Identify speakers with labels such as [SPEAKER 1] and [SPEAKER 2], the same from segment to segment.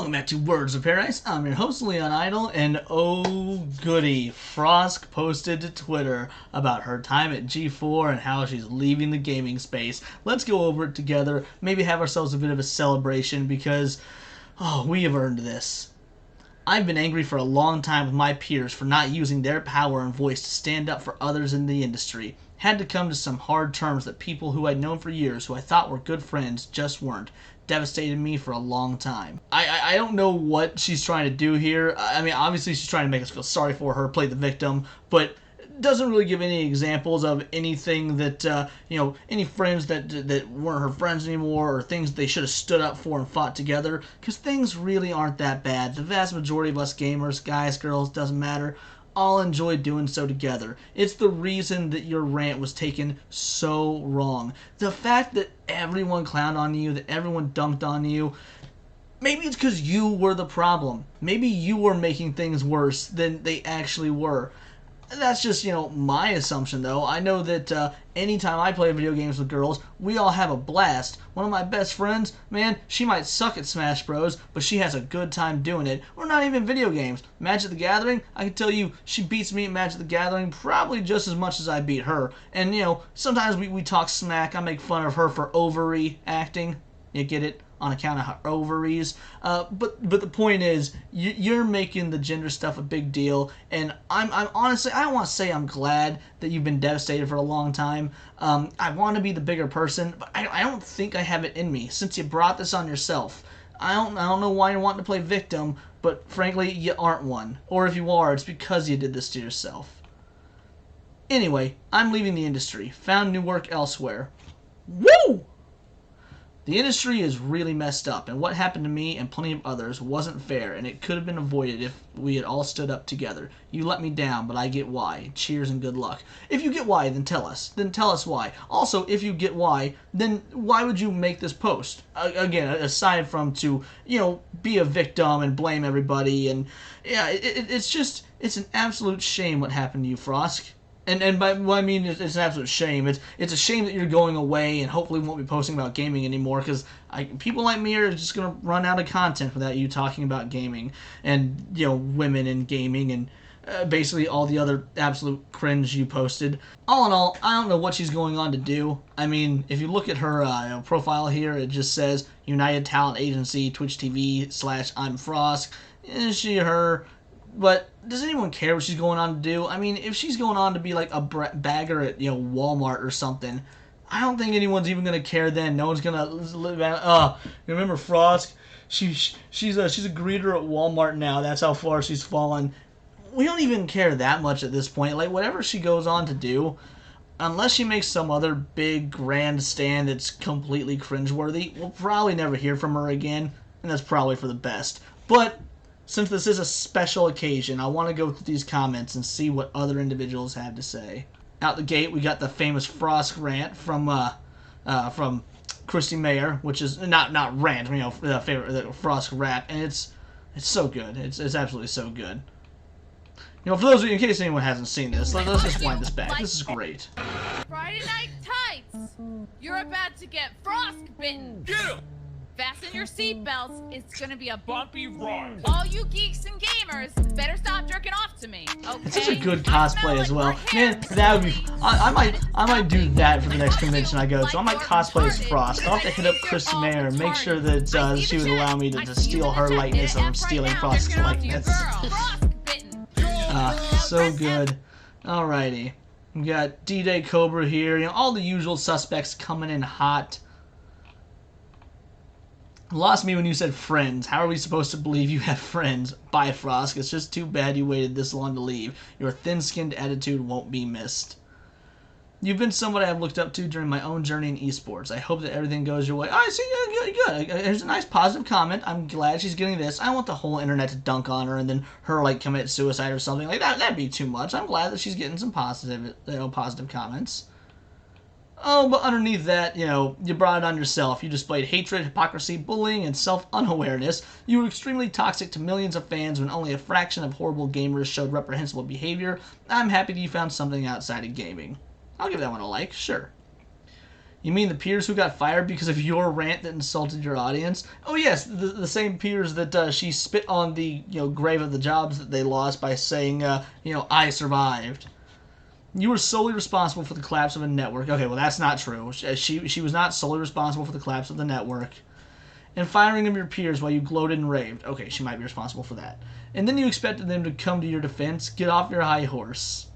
[SPEAKER 1] Welcome back to Words of Paradise. I'm your host, Leon Idol, and oh goody, Frosk posted to Twitter about her time at G4 and how she's leaving the gaming space. Let's go over it together, maybe have ourselves a bit of a celebration because, we have earned this. I've been angry for a long time with my peers for not using their power and voice to stand up for others in the industry. Had to come to some hard terms that people who I'd known for years, who I thought were good friends, just weren't. Devastated me for a long time. I don't know what she's trying to do here. I mean, obviously she's trying to make us feel sorry for her, play the victim, but doesn't really give any examples of anything that, any friends that weren't her friends anymore, or things they should have stood up for and fought together, because things really aren't that bad. The vast majority of us gamers, guys, girls, doesn't matter, all enjoy doing so together. It's the reason that your rant was taken so wrong. The fact that everyone clowned on you, that everyone dunked on you, maybe it's because you were the problem. Maybe you were making things worse than they actually were. That's just, my assumption, though. I know that anytime I play video games with girls, we all have a blast. One of my best friends, man, she might suck at Smash Bros, but she has a good time doing it. Or not even video games. Magic the Gathering, I can tell you, she beats me at Magic the Gathering probably just as much as I beat her. And, sometimes we talk smack. I make fun of her for ovary acting. You get it? On account of her ovaries. But the point is, you're making the gender stuff a big deal, and I'm honestly, I don't want to say I'm glad that you've been devastated for a long time. I want to be the bigger person, but I don't think I have it in me, since you brought this on yourself. I don't know why you're wanting to play victim, but frankly, you aren't one. Or if you are, it's because you did this to yourself. Anyway, I'm leaving the industry. Found new work elsewhere. Woo! The industry is really messed up, and what happened to me and plenty of others wasn't fair, and it could have been avoided if we had all stood up together. You let me down, but I get why. Cheers and good luck. If you get why, then tell us. Then tell us why. Also, if you get why, then why would you make this post? Again, aside from to, be a victim and blame everybody, and yeah, it's an absolute shame what happened to you, Frosk. And by what I mean, it's an absolute shame. It's a shame that you're going away and hopefully won't be posting about gaming anymore, because people like me are just going to run out of content without you talking about gaming and, women and gaming and basically all the other absolute cringe you posted. All in all, I don't know what she's going on to do. I mean, if you look at her profile here, it just says United Talent Agency, Twitch TV / I'm Frosk. She, her... But does anyone care what she's going on to do? I mean, if she's going on to be like a bagger at, Walmart or something, I don't think anyone's even going to care then. No one's going to live out. You remember Frosk? She's a greeter at Walmart now. That's how far she's fallen. We don't even care that much at this point. Like, whatever she goes on to do, unless she makes some other big grand stand that's completely cringeworthy, we'll probably never hear from her again, and that's probably for the best. But since this is a special occasion, I want to go through these comments and see what other individuals have to say. Out the gate, we got the famous Frosk rant from Christy Mayer, which is not rant, favorite Frosk rap, and it's so good. It's absolutely so good. For those of you, in case anyone hasn't seen this, let's just wind this back. This is great.
[SPEAKER 2] Friday night tights. You're about to get frost bitten.
[SPEAKER 3] Get him!
[SPEAKER 2] Fasten your seatbelts. It's gonna be a
[SPEAKER 3] Bumpy ride.
[SPEAKER 2] All you geeks and gamers better stop jerking off to me. Okay?
[SPEAKER 1] It's such a good cosplay as well. Man, that would be. I might do that for the next convention I go to. I might cosplay as Frost. I'll have to hit up Christy Mayer and make sure that she would allow me to steal her likeness from stealing Frost's likeness. So good. Alrighty. We got D-Day Cobra here. All the usual suspects coming in hot. Lost me when you said friends. How are we supposed to believe you have friends? Bye, Frosk. It's just too bad you waited this long to leave. Your thin-skinned attitude won't be missed. You've been someone I've looked up to during my own journey in esports. I hope that everything goes your way. I see. Good. Here's a nice positive comment. I'm glad she's getting this. I don't want the whole internet to dunk on her and then her commit suicide or something like that. That'd be too much. I'm glad that she's getting some positive comments. Oh, but underneath that, you brought it on yourself. You displayed hatred, hypocrisy, bullying, and self-unawareness. You were extremely toxic to millions of fans when only a fraction of horrible gamers showed reprehensible behavior. I'm happy that you found something outside of gaming. I'll give that one a like, sure. You mean the peers who got fired because of your rant that insulted your audience? Oh yes, the same peers that she spit on the grave of the jobs that they lost by saying I survived. You were solely responsible for the collapse of a network. Okay, well that's not true. She was not solely responsible for the collapse of the network. And firing of your peers while you gloated and raved. Okay, she might be responsible for that. And then you expected them to come to your defense. Get off your high horse.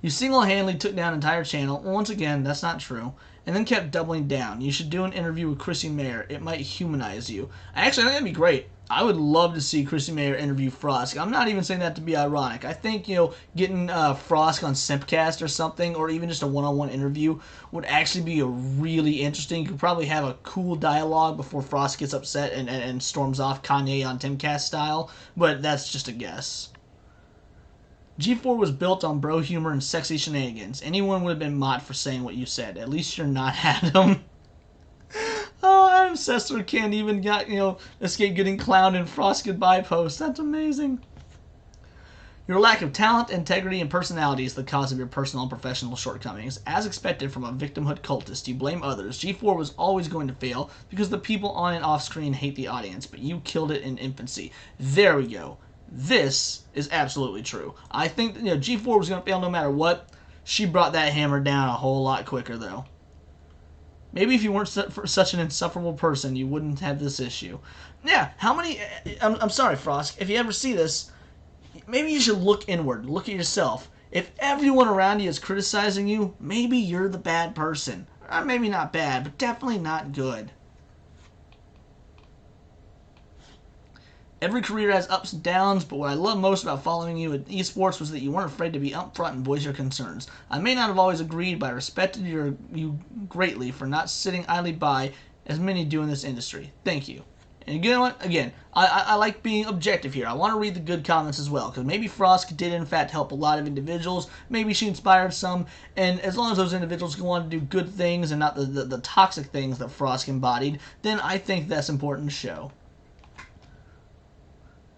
[SPEAKER 1] You single-handedly took down an entire channel. Once again, that's not true. And then kept doubling down. You should do an interview with Chrissy Mayer. It might humanize you. Actually, I think that'd be great. I would love to see Chrissy Mayer interview Frosk. I'm not even saying that to be ironic. I think, getting Frosk on Simpcast or something, or even just a one-on-one interview, would actually be a really interesting. You could probably have a cool dialogue before Frosk gets upset and storms off Kanye on Timcast style, but that's just a guess. G4 was built on bro humor and sexy shenanigans. Anyone would have been mocked for saying what you said. At least you're not Adam. Oh, Adam Sessler can't even escape getting clowned in Frost goodbye post. That's amazing. Your lack of talent, integrity, and personality is the cause of your personal and professional shortcomings. As expected from a victimhood cultist, you blame others. G4 was always going to fail because the people on and off screen hate the audience, but you killed it in infancy. There we go. This is absolutely true. I think G4 was going to fail no matter what. She brought that hammer down a whole lot quicker, though. Maybe if you weren't such an insufferable person, you wouldn't have this issue. Yeah, how many... I'm sorry, Frosk. If you ever see this, maybe you should look inward. Look at yourself. If everyone around you is criticizing you, maybe you're the bad person. Or maybe not bad, but definitely not good. Every career has ups and downs, but what I love most about following you in esports was that you weren't afraid to be upfront and voice your concerns. I may not have always agreed, but I respected you greatly for not sitting idly by, as many do in this industry. Thank you. And you know what? Again, I like being objective here. I want to read the good comments as well, because maybe Frosk did in fact help a lot of individuals. Maybe she inspired some, and as long as those individuals go on to do good things and not the toxic things that Frosk embodied, then I think that's important to show.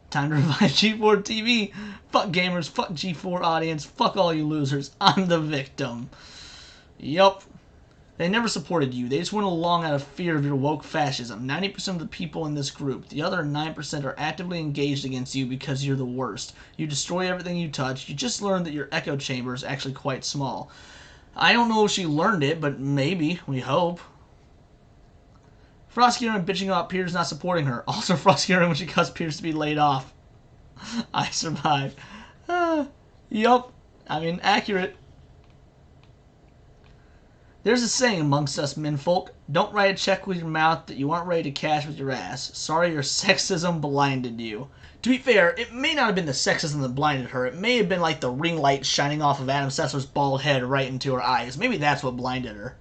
[SPEAKER 1] Time to revive G4 TV. Fuck gamers, fuck G4 audience, fuck all you losers. I'm the victim. Yup. They never supported you. They just went along out of fear of your woke fascism. 90% of the people in this group, the other 9% are actively engaged against you because you're the worst. You destroy everything you touch. You just learned that your echo chamber is actually quite small. I don't know if she learned it, but maybe. We hope. Frost Kieran bitching about Piers not supporting her. Also Frost Kieran when she caused Piers to be laid off. I survived. Yup. I mean, accurate. There's a saying amongst us menfolk. Don't write a check with your mouth that you aren't ready to cash with your ass. Sorry your sexism blinded you. To be fair, it may not have been the sexism that blinded her. It may have been like the ring light shining off of Adam Sessler's bald head right into her eyes. Maybe that's what blinded her.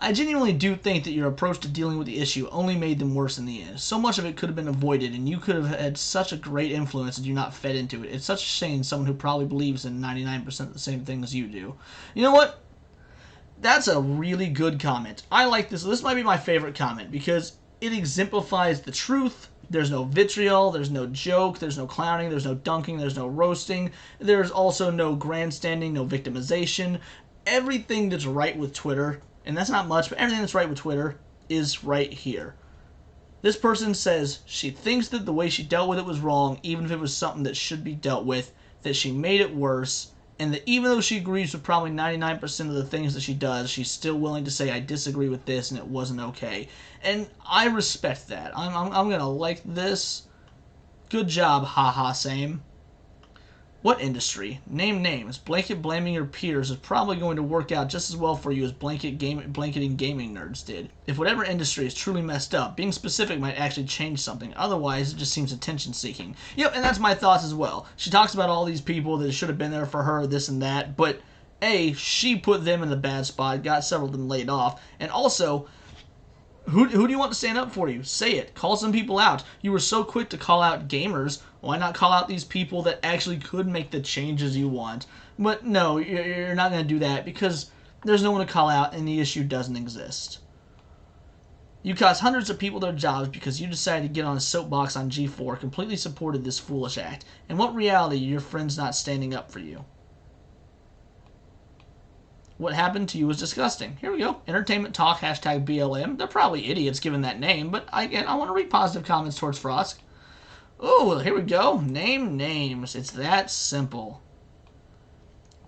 [SPEAKER 1] I genuinely do think that your approach to dealing with the issue only made them worse in the end. So much of it could have been avoided, and you could have had such a great influence had you not fed into it. It's such a shame someone who probably believes in 99% of the same things you do. You know what? That's a really good comment. I like this. This might be my favorite comment because it exemplifies the truth. There's no vitriol, there's no joke, there's no clowning, there's no dunking, there's no roasting. There's also no grandstanding, no victimization. Everything that's right with Twitter, and that's not much, but everything that's right with Twitter is right here. This person says she thinks that the way she dealt with it was wrong, even if it was something that should be dealt with, that she made it worse, and that even though she agrees with probably 99% of the things that she does, she's still willing to say, I disagree with this and it wasn't okay. And I respect that. I'm going to like this. Good job, haha, same. What industry? Name names. Blanket blaming your peers is probably going to work out just as well for you as blanketing gaming nerds did. If whatever industry is truly messed up, being specific might actually change something. Otherwise, it just seems attention-seeking. Yep, and that's my thoughts as well. She talks about all these people that should have been there for her, this and that, but A, she put them in the bad spot, got several of them laid off, and also, who do you want to stand up for you? Say it. Call some people out. You were so quick to call out gamers. Why not call out these people that actually could make the changes you want? But no, you're not going to do that because there's no one to call out and the issue doesn't exist. You cost hundreds of people their jobs because you decided to get on a soapbox on G4, completely supported this foolish act. In what reality are your friends not standing up for you? What happened to you was disgusting. Here we go. Entertainment Talk, hashtag BLM. They're probably idiots given that name, but I want to read positive comments towards Frosk. Oh, here we go. Name names. It's that simple.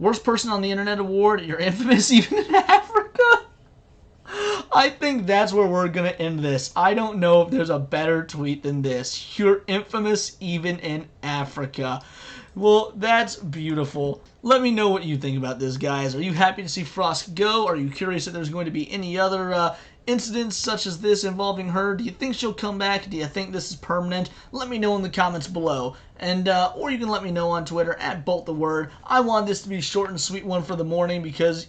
[SPEAKER 1] Worst person on the internet award. You're infamous even in Africa. I think that's where we're going to end this. I don't know if there's a better tweet than this. You're infamous even in Africa. Well, that's beautiful. Let me know what you think about this, guys. Are you happy to see Frosk go? Are you curious if there's going to be any other incidents such as this involving her? Do you think she'll come back? Do you think this is permanent? Let me know in the comments below. And or you can let me know on Twitter at BoltTheWord. I want this to be a short and sweet one for the morning because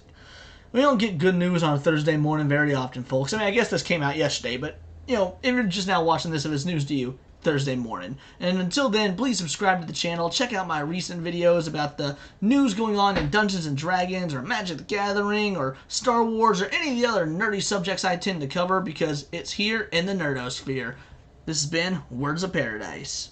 [SPEAKER 1] we don't get good news on a Thursday morning very often, folks. I mean, I guess this came out yesterday, but, you know, if you're just now watching this, if it's news to you, Thursday morning. And until then, please subscribe to the channel. Check out my recent videos about the news going on in Dungeons & Dragons or Magic the Gathering or Star Wars or any of the other nerdy subjects I tend to cover because it's here in the nerdosphere. This has been Words of Paradise.